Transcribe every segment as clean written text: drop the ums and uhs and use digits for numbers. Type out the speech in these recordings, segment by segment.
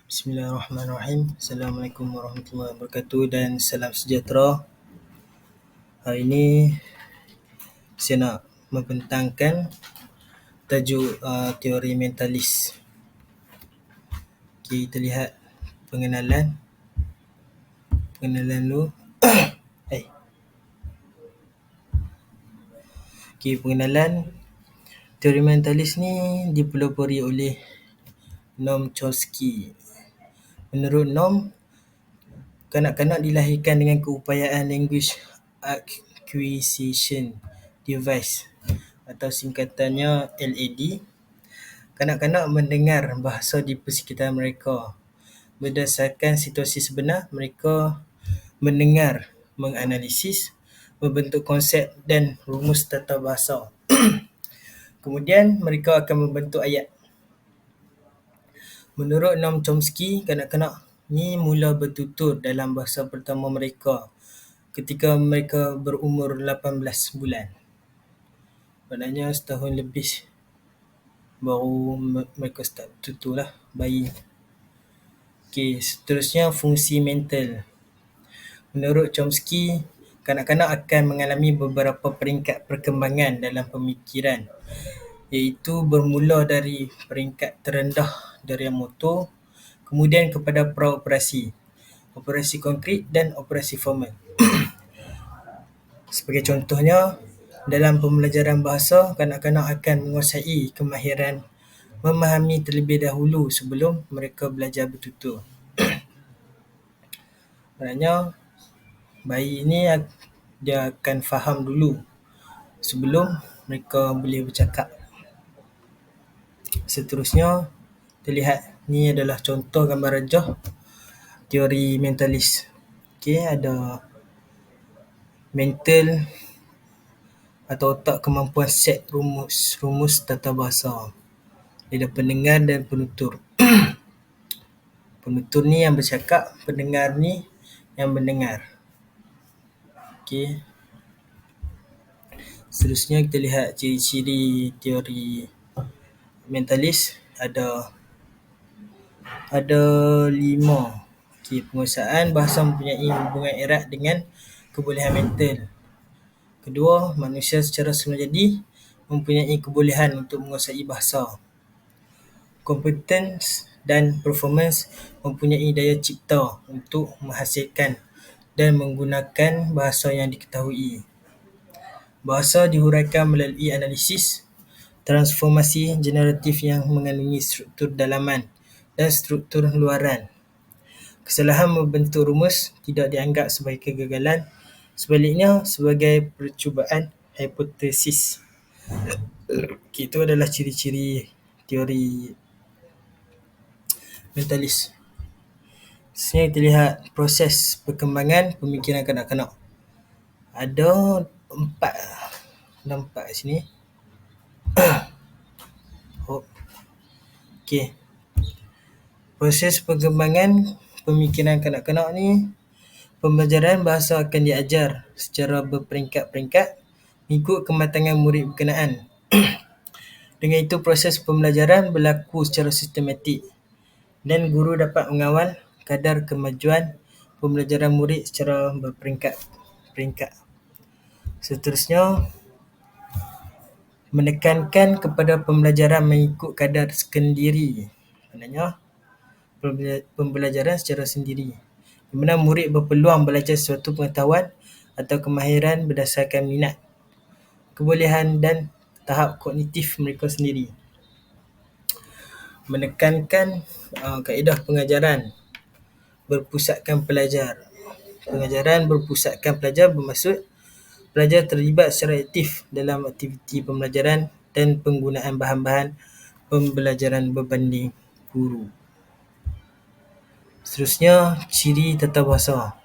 Bismillahirrahmanirrahim. Assalamualaikum warahmatullahi wabarakatuh dan salam sejahtera. Hari ini saya nak membentangkan tajuk teori mentalis. Okay, kita lihat pengenalan dulu. Okay, pengenalan teori mentalis ni dipelopori oleh Noam Chomsky. Menurut Noam, kanak-kanak dilahirkan dengan keupayaan language acquisition device atau singkatannya LAD. Kanak-kanak mendengar bahasa di persekitaran mereka. Berdasarkan situasi sebenar, mereka mendengar, menganalisis, membentuk konsep dan rumus tata bahasa. Kemudian mereka akan membentuk ayat. Menurut Noam Chomsky, kanak-kanak ni mula bertutur dalam bahasa pertama mereka ketika mereka berumur 18 bulan. Maknanya setahun lebih baru mereka start tutur lah, bayi. Okay, seterusnya fungsi mental. Menurut Chomsky, kanak-kanak akan mengalami beberapa peringkat perkembangan dalam pemikiran, iaitu bermula dari peringkat terendah dari motor, kemudian kepada praoperasi, operasi konkret dan operasi formal. Sebagai contohnya, dalam pembelajaran bahasa, kanak-kanak akan menguasai kemahiran memahami terlebih dahulu sebelum mereka belajar bertutur. Maknanya, bayi ini dia akan faham dulu sebelum mereka boleh bercakap. Seterusnya, kita lihat ni adalah contoh gambar rajah teori mentalis. Okay, ada mental atau otak kemampuan set rumus tata bahasa. Ada pendengar dan penutur. Penutur ni yang bercakap, pendengar ni yang mendengar. Okay. Seterusnya kita lihat ciri-ciri teori mentalis. Ada 5. Okay, penguasaan bahasa mempunyai hubungan erat dengan kebolehan mental. Kedua, manusia secara semulajadi mempunyai kebolehan untuk menguasai bahasa. Competence dan performance mempunyai daya cipta untuk menghasilkan dan menggunakan bahasa yang diketahui. Bahasa dihuraikan melalui analisis, transformasi generatif yang mengandungi struktur dalaman dan struktur luaran. Kesalahan membentuk rumus tidak dianggap sebagai kegagalan, sebaliknya sebagai percubaan hipotesis. Itu adalah ciri-ciri teori mentalis. Seterusnya kita lihat proses perkembangan pemikiran kanak-kanak. Ada 4 nampak kat sini. Okay. Proses perkembangan pemikiran kanak-kanak ni, pembelajaran bahasa akan diajar secara berperingkat-peringkat mengikut kematangan murid berkenaan. Dengan itu, proses pembelajaran berlaku secara sistematik dan guru dapat mengawal kadar kemajuan pembelajaran murid secara berperingkat-peringkat. Seterusnya, menekankan kepada pembelajaran mengikut kadar sendiri. Maknanya, pembelajaran secara sendiri, di mana murid berpeluang belajar sesuatu pengetahuan atau kemahiran berdasarkan minat, kebolehan dan tahap kognitif mereka sendiri. Menekankan kaedah pengajaran berpusatkan pelajar. Pengajaran berpusatkan pelajar bermaksud pelajar terlibat secara aktif dalam aktiviti pembelajaran dan penggunaan bahan-bahan pembelajaran berbanding guru. Seterusnya, ciri tata bahasa.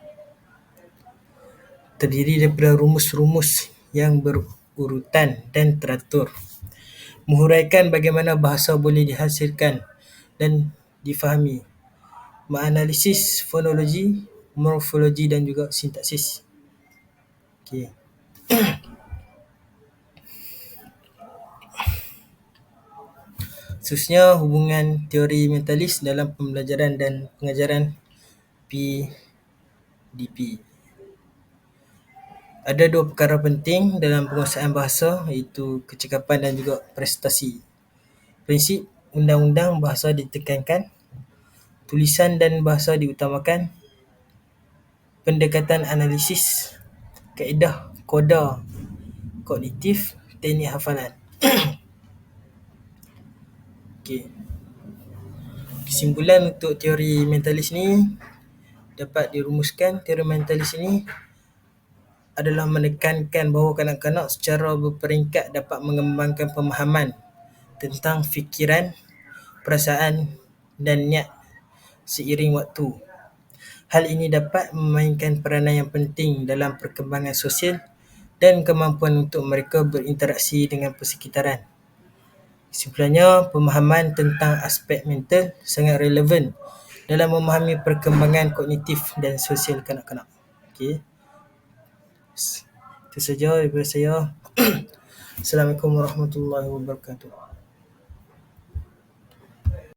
Terdiri daripada rumus-rumus yang berurutan dan teratur. Menghuraikan bagaimana bahasa boleh dihasilkan dan difahami. Menganalisis fonologi, morfologi dan juga sintaksis. Okay. khususnya hubungan teori mentalis dalam pembelajaran dan pengajaran PDP. Ada dua perkara penting dalam penguasaan bahasa, iaitu kecakapan dan juga prestasi. Prinsip undang-undang bahasa ditekankan, tulisan dan bahasa diutamakan, pendekatan analisis, kaedah koda kognitif, teknik hafalan. Okey. Kesimpulan untuk teori mentalis ni dapat dirumuskan, teori mentalis ini adalah menekankan bahawa kanak-kanak secara berperingkat dapat mengembangkan pemahaman tentang fikiran, perasaan dan niat seiring waktu. Hal ini dapat memainkan peranan yang penting dalam perkembangan sosial dan kemampuan untuk mereka berinteraksi dengan persekitaran. Kesimpulannya, pemahaman tentang aspek mental sangat relevan dalam memahami perkembangan kognitif dan sosial kanak-kanak. Okey. Itu saja daripada saya. Assalamualaikum warahmatullahi wabarakatuh.